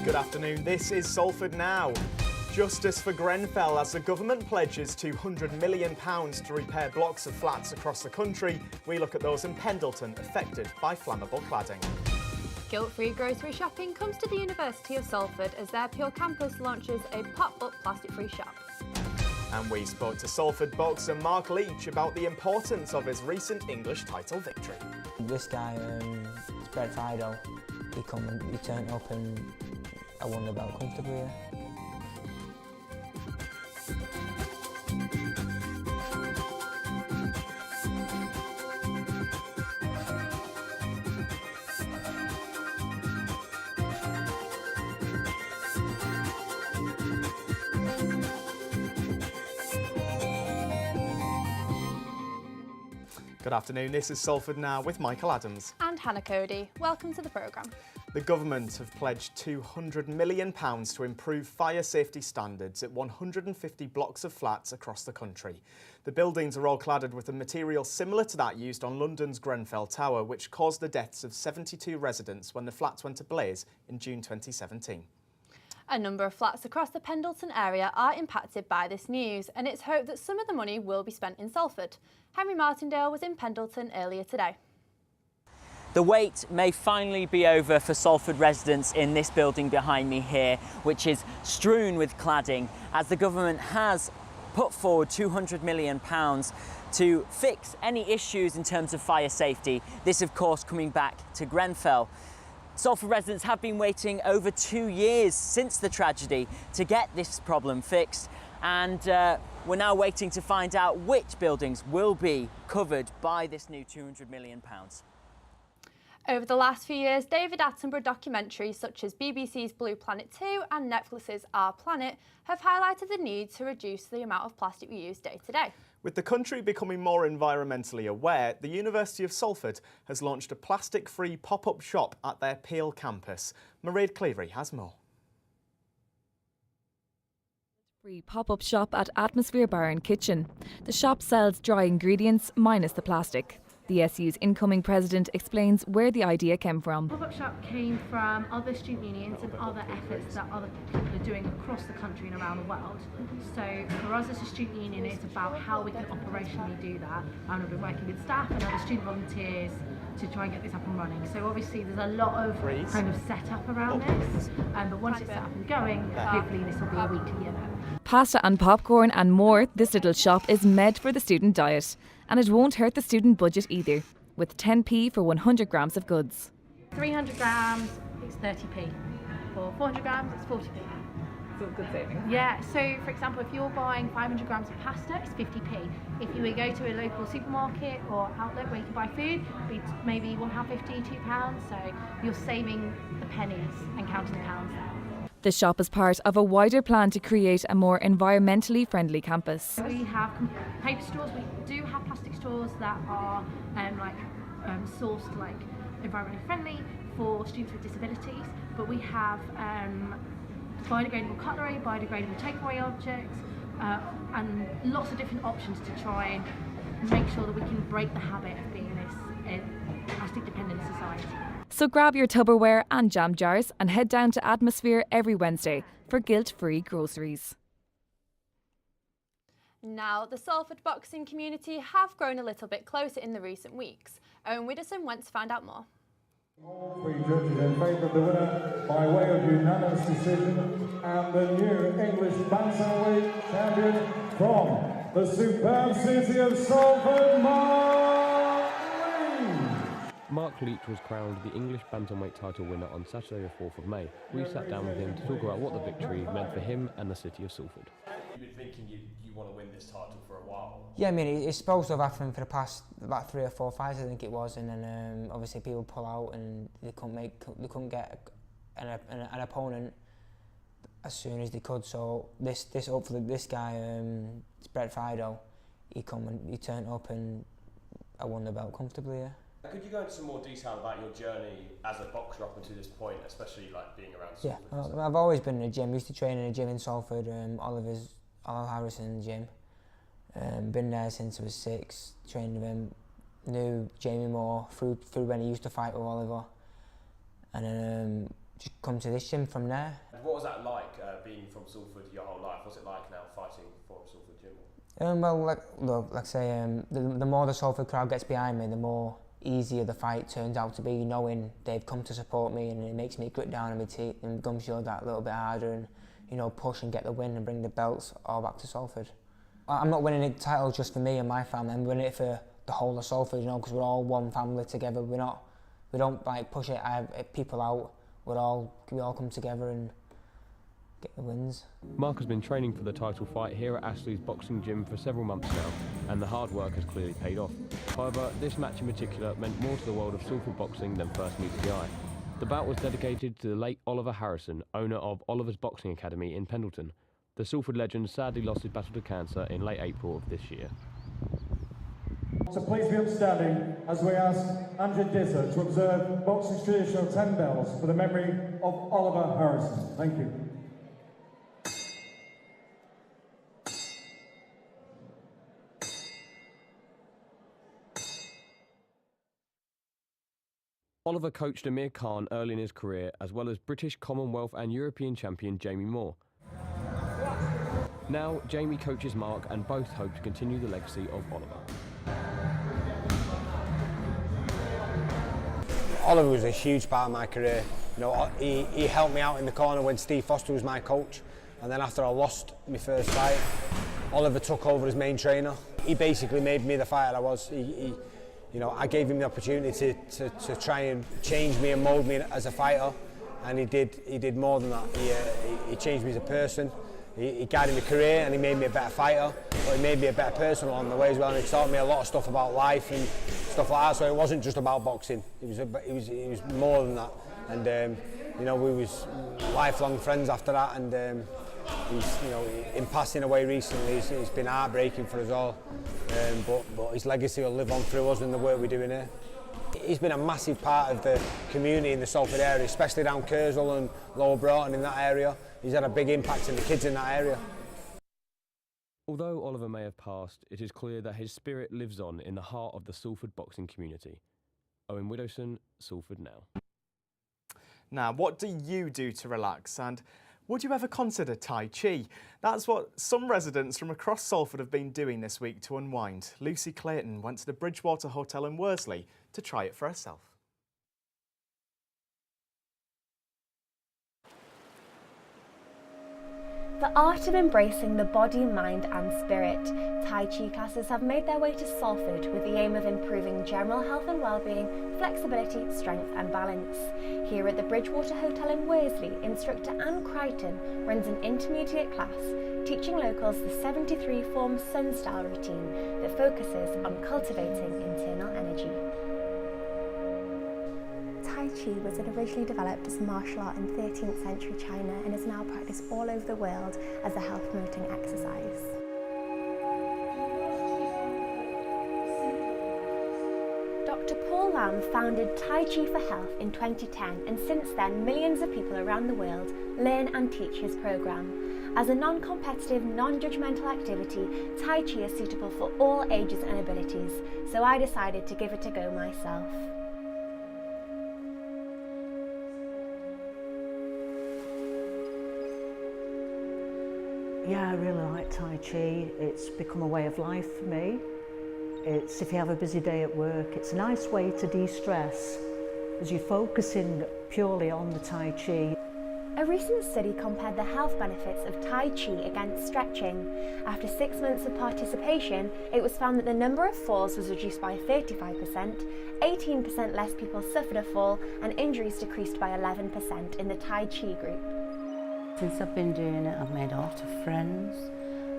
Good afternoon, this is Salford Now. Justice for Grenfell as the government pledges £200 million to repair blocks of flats across the country. We look at those in Pendleton affected by flammable cladding. Guilt-free grocery shopping comes to the University of Salford as their Pure campus launches a pop-up plastic-free shop. And we spoke to Salford boxer Mark Leach about the importance of his recent English title victory. This guy, Spread Fido, he turned up and I won the belt comfortably. Good afternoon, this is Salford Now with Michael Adams. And Hannah Cody. Welcome to the programme. The government have pledged £200 million to improve fire safety standards at 150 blocks of flats across the country. The buildings are all cladded with a material similar to that used on London's Grenfell Tower, which caused the deaths of 72 residents when the flats went ablaze in June 2017. A number of flats across the Pendleton area are impacted by this news, and it's hoped that some of the money will be spent in Salford. Henry Martindale was in Pendleton earlier today. The wait may finally be over for Salford residents in this building behind me here, which is strewn with cladding, as the government has put forward £200 million to fix any issues in terms of fire safety. This, of course, coming back to Grenfell. Salford residents have been waiting over 2 years since the tragedy to get this problem fixed, and we're now waiting to find out which buildings will be covered by this new £200 million. Over the last few years, David Attenborough documentaries such as BBC's Blue Planet 2 and Netflix's Our Planet have highlighted the need to reduce the amount of plastic we use day to day. With the country becoming more environmentally aware, the University of Salford has launched a plastic-free pop-up shop at their Peel campus. Mairead Cleary has more. Free pop-up shop at Atmosphere Bar and Kitchen. The shop sells dry ingredients minus the plastic. The SU's incoming president explains where the idea came from. The pop-up shop came from other student unions and other efforts that other people are doing across the country and around the world. So for us as a student union, it's about how we can operationally do that. I've been working with staff and other student volunteers to try and get this up and running. So obviously there's a lot of kind of setup around this, but once it's set up and going, hopefully this will be a weekly event. Pasta and popcorn and more, this little shop is meant for the student diet. And it won't hurt the student budget either, with 10p for 100 grams of goods. 300 grams, it's 30p. For 400 grams, it's 40p. So good savings. Yeah, so for example, if you're buying 500 grams of pasta, it's 50p. If you go to a local supermarket or outlet where you can buy food, it's maybe £1.50, £2, so you're saving the pennies and counting the pounds there. The shop is part of a wider plan to create a more environmentally friendly campus. We have paper straws, we do have plastic straws that are like sourced like environmentally friendly for students with disabilities, but we have biodegradable cutlery, biodegradable takeaway objects, and lots of different options to try and make sure that we can break the habit of being this plastic-dependent society. So grab your Tupperware and jam jars and head down to Atmosphere every Wednesday for guilt-free groceries. Now, the Salford boxing community have grown a little bit closer in the recent weeks. Owen Widdowson went to find out more. All three judges in favour of the winner by way of unanimous decision, and the new English bantamweight champion from the superb city of Salford, Mark Leach was crowned the English bantamweight title winner on Saturday the 4th of May. We sat down with him to talk about what the victory meant for him and the city of Salford. You've been thinking you want to win this title for a while. Yeah, I mean, it's supposed to have happened for the past about 3 or 4 fights, I think it was, and then obviously people pull out and they couldn't get an opponent as soon as they could. So this hopefully this guy, Brett Fido, he turned up and I won the belt comfortably. Yeah. Could you go into some more detail about your journey as a boxer up until this point, especially like being around Salford? Yeah, I've always been in a gym. I used to train in a gym in Salford, Oliver Harrison gym. Been there since I was 6. Trained with him. Knew Jamie Moore through when he used to fight with Oliver, and then just come to this gym from there. What was that like, being from Salford your whole life? What's it like now fighting for Salford gym? Well, like I say, the more the Salford crowd gets behind me, the more easier the fight turns out to be, knowing they've come to support me, and it makes me grit down on my teeth and gum shield that a little bit harder, and push and get the win and bring the belts all back to Salford. I'm not winning a title just for me and my family. I'm winning it for the whole of Salford, because we're all one family together. We don't like push it people out. We all come together and get the wins. Mark has been training for the title fight here at Ashley's boxing gym for several months now, and the hard work has clearly paid off. However, this match in particular meant more to the world of Salford boxing than first meets the eye. The bout was dedicated to the late Oliver Harrison, owner of Oliver's Boxing Academy in Pendleton. The Salford legend sadly lost his battle to cancer in late April of this year. So please be upstanding as we ask Andrew Dizzer to observe boxing's traditional 10 bells for the memory of Oliver Harrison. Thank you. Oliver coached Amir Khan early in his career, as well as British, Commonwealth and European champion Jamie Moore. Now, Jamie coaches Mark, and both hope to continue the legacy of Oliver. Oliver was a huge part of my career. He helped me out in the corner when Steve Foster was my coach, and then after I lost my first fight, Oliver took over as main trainer. He basically made me the fighter I was. I gave him the opportunity to try and change me and mould me as a fighter, and he did more than that. He changed me as a person. He guided my career, and he made me a better fighter, but he made me a better person along the way as well, and he taught me a lot of stuff about life and stuff like that. So it wasn't just about boxing. It was more than that, and we was lifelong friends after that. And in passing away recently, it's been heartbreaking for us all. But his legacy will live on through us and the work we're doing here. He's been a massive part of the community in the Salford area, especially down Kersal and Lower Broughton in that area. He's had a big impact on the kids in that area. Although Oliver may have passed, it is clear that his spirit lives on in the heart of the Salford boxing community. Owen Widdowson, Salford Now. Now, what do you do to relax, and would you ever consider Tai Chi? That's what some residents from across Salford have been doing this week to unwind. Lucy Clayton went to the Bridgewater Hotel in Worsley to try it for herself. The art of embracing the body, mind and spirit. Tai Chi classes have made their way to Salford with the aim of improving general health and well-being, flexibility, strength and balance. Here at the Bridgewater Hotel in Worsley, instructor Anne Crichton runs an intermediate class teaching locals the 73-form Sun style routine that focuses on cultivating internal energy. Tai Chi was originally developed as a martial art in 13th century China and is now practiced all over the world as a health promoting exercise. Dr. Paul Lam founded Tai Chi for Health in 2010, and since then millions of people around the world learn and teach his programme. As a non-competitive, non-judgmental activity, Tai Chi is suitable for all ages and abilities, so I decided to give it a go myself. Yeah, I really like Tai Chi. It's become a way of life for me. It's, if you have a busy day at work, it's a nice way to de-stress as you're focusing purely on the Tai Chi. A recent study compared the health benefits of Tai Chi against stretching. After 6 months of participation, it was found that the number of falls was reduced by 35%, 18% less people suffered a fall, and injuries decreased by 11% in the Tai Chi group. Since I've been doing it, I've made a lot of friends.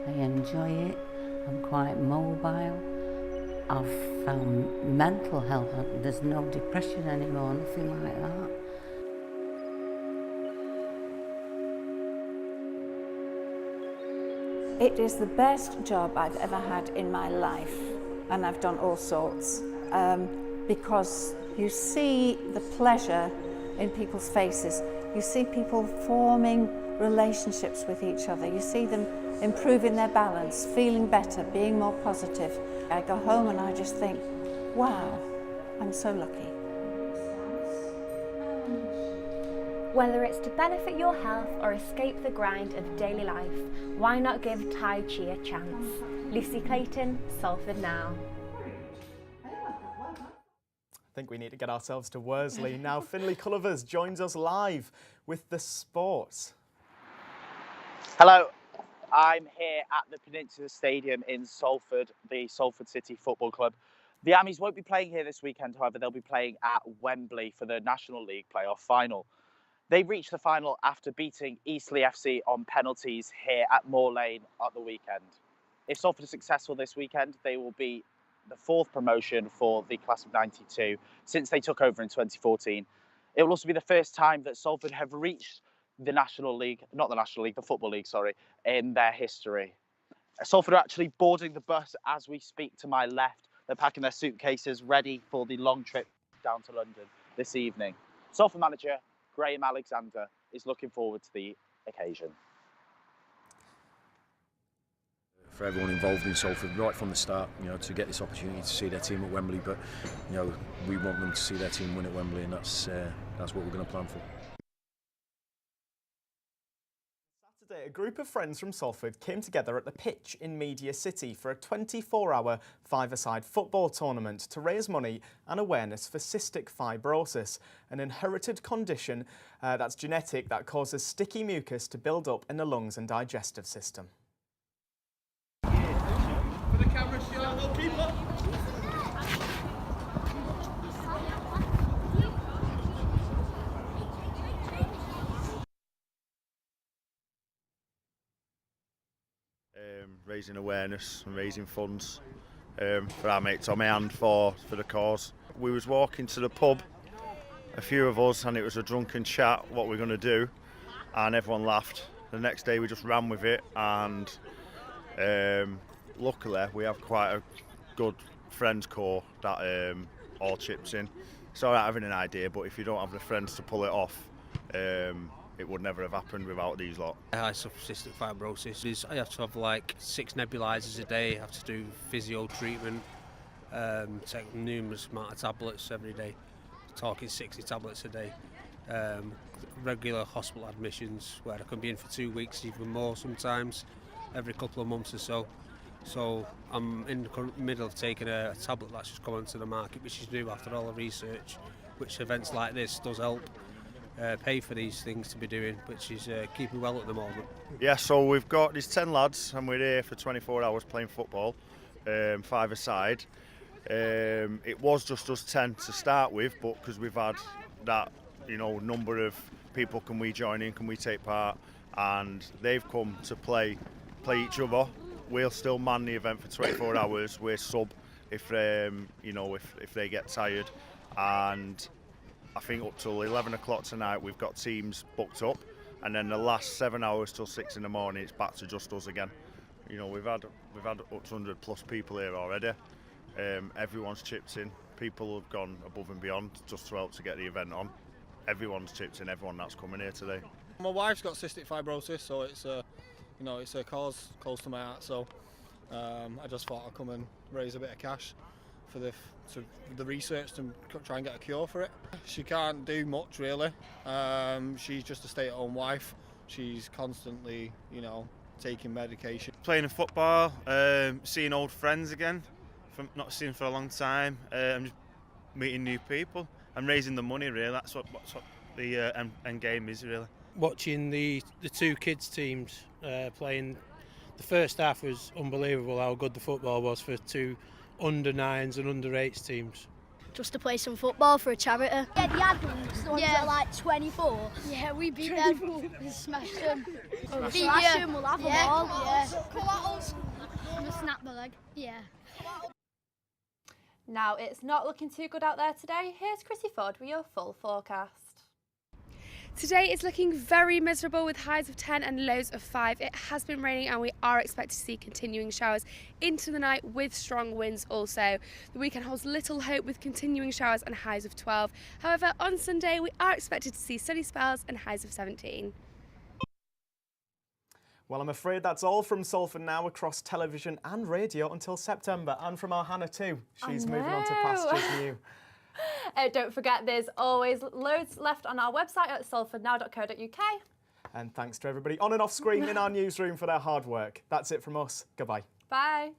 I enjoy it. I'm quite mobile. I've found mental health. There's no depression anymore, nothing like that. It is the best job I've ever had in my life, and I've done all sorts, because you see the pleasure in people's faces. You see people forming relationships with each other. You see them improving their balance, feeling better, being more positive. I go home and I just think, wow, I'm so lucky. Whether it's to benefit your health or escape the grind of daily life, why not give Tai Chi a chance? Lucy Clayton, Salford Now. I think we need to get ourselves to Worsley. Now Finlay Cullivers joins us live with the sports. Hello, I'm here at the Peninsula Stadium in Salford, the Salford City Football Club. The Ammies won't be playing here this weekend, however, they'll be playing at Wembley for the National League playoff final. They reached the final after beating Eastleigh FC on penalties here at Moor Lane at the weekend. If Salford are successful this weekend, they will be the fourth promotion for the class of 92 since they took over in 2014. It will also be the first time that Salford have reached the National League, not the National League, the Football League, sorry, in their history. Salford are actually boarding the bus as we speak to my left. They're packing their suitcases ready for the long trip down to London this evening. Salford manager Graham Alexander is looking forward to the occasion. For everyone involved in Salford, right from the start, to get this opportunity to see their team at Wembley, but we want them to see their team win at Wembley, and that's what we're going to plan for. Saturday, a group of friends from Salford came together at the pitch in Media City for a 24-hour five-a-side football tournament to raise money and awareness for cystic fibrosis, an inherited condition that's genetic that causes sticky mucus to build up in the lungs and digestive system. For the camera shot, goalkeeper. Raising awareness and raising funds for our mate Tommy and for the cause. We was walking to the pub, a few of us, and it was a drunken chat what we're going to do, and everyone laughed. The next day we just ran with it, and luckily we have quite a good friends core that all chips in. It's alright having an idea, but if you don't have the friends to pull it off, it would never have happened without these lot. I suffer cystic fibrosis. I have to have like 6 nebulizers a day, I have to do physio treatment, take numerous amount of tablets every day, talking 60 tablets a day, regular hospital admissions where I can be in for 2 weeks, even more sometimes, every couple of months or so. So I'm in the middle of taking a tablet that's just come onto the market, which is new after all the research, which events like this does help pay for these things to be doing, which is keeping well at the moment. Yeah, so we've got these 10 lads and we're here for 24 hours playing football, five-a-side. It was just us 10 to start with, but because we've had that, number of people, can we join in, can we take part, and they've come to play each other. We'll still man the event for 24 hours. We're sub if if they get tired, and I think up till 11 o'clock tonight we've got teams booked up, and then the last 7 hours till 6 in the morning it's back to just us again. We've had up to 100 plus people here already. Everyone's chipped in people have gone above and beyond just to help to get the event on. Everyone's chipped in, everyone that's coming here today. My wife's got cystic fibrosis, so it's a cause close to my heart. So I just thought I'd come and raise a bit of cash for the research to try and get a cure for it. She can't do much really. She's just a stay-at-home wife. She's constantly, taking medication. Playing football, seeing old friends again, from not seen for a long time. Just meeting new people and raising the money. Really, that's what the end game is really. Watching the two kids teams playing, the first half was unbelievable how good the football was for two under-9s and under-8s teams. Just to play some football for a charity. Yeah, the adults, the ones that are like 24. Yeah, we beat them. We smashed them. We'll smash them, we'll have them all. Yeah. Come at us. We'll snap the leg. Yeah. Now, it's not looking too good out there today. Here's Chrissy Ford with your full forecast. Today is looking very miserable with highs of 10 and lows of 5. It has been raining and we are expected to see continuing showers into the night with strong winds also. The weekend holds little hope with continuing showers and highs of 12. However, on Sunday we are expected to see sunny spells and highs of 17. Well, I'm afraid that's all from Salford Now across television and radio until September, and from our Hannah too. She's moving on to pastures new. Don't forget, there's always loads left on our website at salfordnow.co.uk. And thanks to everybody on and off screen in our newsroom for their hard work. That's it from us. Goodbye. Bye.